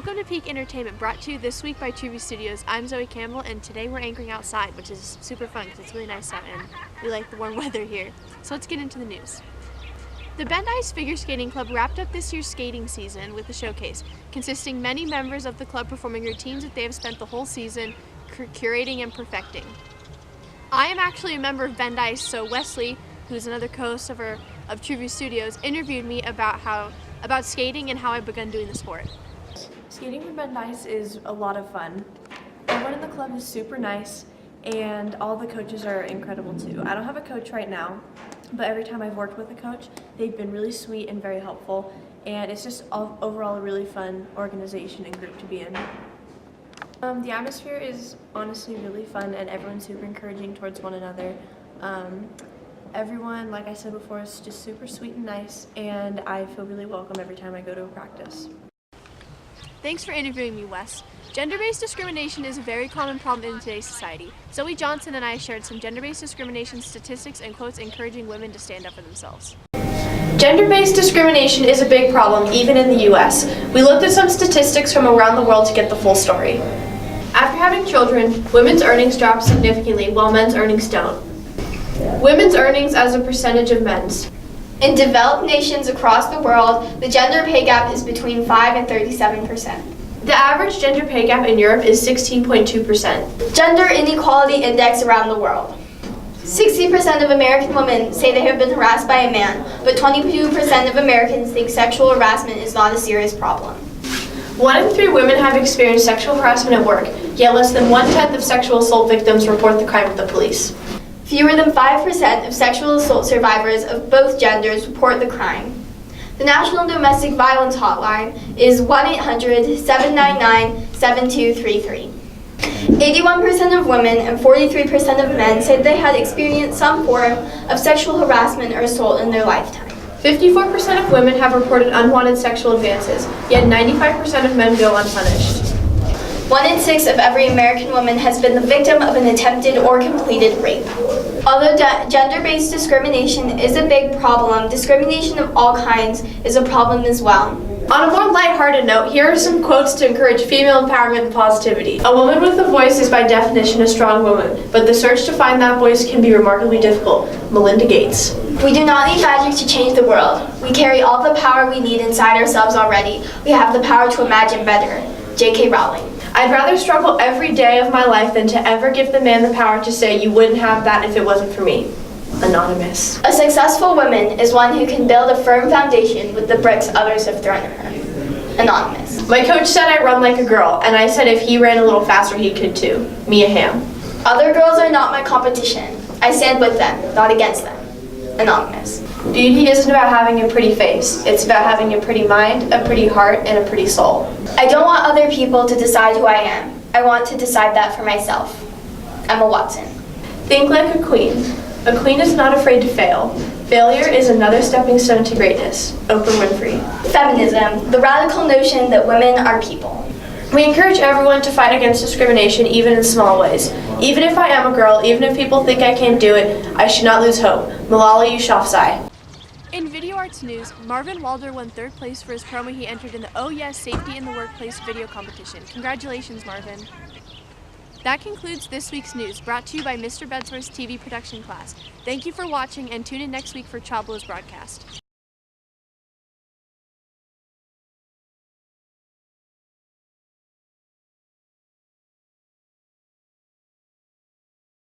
Welcome to Peak Entertainment, brought to you this week by Truview Studios. I'm Zoe Campbell, and today we're anchoring outside, which is super fun because it's really nice out and we like the warm weather here. So let's get into the news. The Bend Ice Figure Skating Club wrapped up this year's skating season with a showcase, consisting many members of the club performing routines that they have spent the whole season curating and perfecting. I am actually a member of Bend Ice, so Wesley, who's another co-host of Truview Studios, interviewed me about skating and how I began doing the sport. Skating for Bend Ice is a lot of fun. Everyone in the club is super nice, and all the coaches are incredible too. I don't have a coach right now, but every time I've worked with a coach, they've been really sweet and very helpful, and it's just overall a really fun organization and group to be in. The atmosphere is honestly really fun, and everyone's super encouraging towards one another. Everyone, like I said before, is just super sweet and nice, and I feel really welcome every time I go to a practice. Thanks for interviewing me, Wes. Gender-based discrimination is a very common problem in today's society. Zoe Johnson and I shared some gender-based discrimination statistics and quotes encouraging women to stand up for themselves. Gender-based discrimination is a big problem, even in the U.S. We looked at some statistics from around the world to get the full story. After having children, women's earnings drop significantly while men's earnings don't. Women's earnings as a percentage of men's. In developed nations across the world, the gender pay gap is between 5 and 37%. The average gender pay gap in Europe is 16.2%. Gender inequality index around the world. 60% of American women say they have been harassed by a man, but 22% of Americans think sexual harassment is not a serious problem. 1 in 3 women have experienced sexual harassment at work, yet less than 1/10 of sexual assault victims report the crime to the police. Fewer than 5% of sexual assault survivors of both genders report the crime. The National Domestic Violence Hotline is 1-800-799-7233. 81% of women and 43% of men said they had experienced some form of sexual harassment or assault in their lifetime. 54% of women have reported unwanted sexual advances, yet 95% of men go unpunished. 1 in 6 of every American woman has been the victim of an attempted or completed rape. Although gender-based discrimination is a big problem, discrimination of all kinds is a problem as well. On a more lighthearted note, here are some quotes to encourage female empowerment and positivity. A woman with a voice is by definition a strong woman, but the search to find that voice can be remarkably difficult. Melinda Gates. We do not need magic to change the world. We carry all the power we need inside ourselves already. We have the power to imagine better. J.K. Rowling. I'd rather struggle every day of my life than to ever give the man the power to say you wouldn't have that if it wasn't for me. Anonymous. A successful woman is one who can build a firm foundation with the bricks others have thrown at her. Anonymous. My coach said I run like a girl, and I said if he ran a little faster he could too. Mia Hamm. Other girls are not my competition. I stand with them, not against them. Anonymous. Beauty isn't about having a pretty face. It's about having a pretty mind, a pretty heart, and a pretty soul. I don't want other people to decide who I am. I want to decide that for myself. Emma Watson. Think like a queen. A queen is not afraid to fail. Failure is another stepping stone to greatness. Oprah Winfrey. Feminism, the radical notion that women are people. We encourage everyone to fight against discrimination, even in small ways. Even if I am a girl, even if people think I can't do it, I should not lose hope. Malala Yousafzai. In video arts news, Marvin Walder won 3rd place for his promo he entered in the Oh Yes Safety in the Workplace video competition. Congratulations, Marvin. That concludes this week's news, brought to you by Mr. Bedsworth's TV production class. Thank you for watching, and tune in next week for Chablo's broadcast.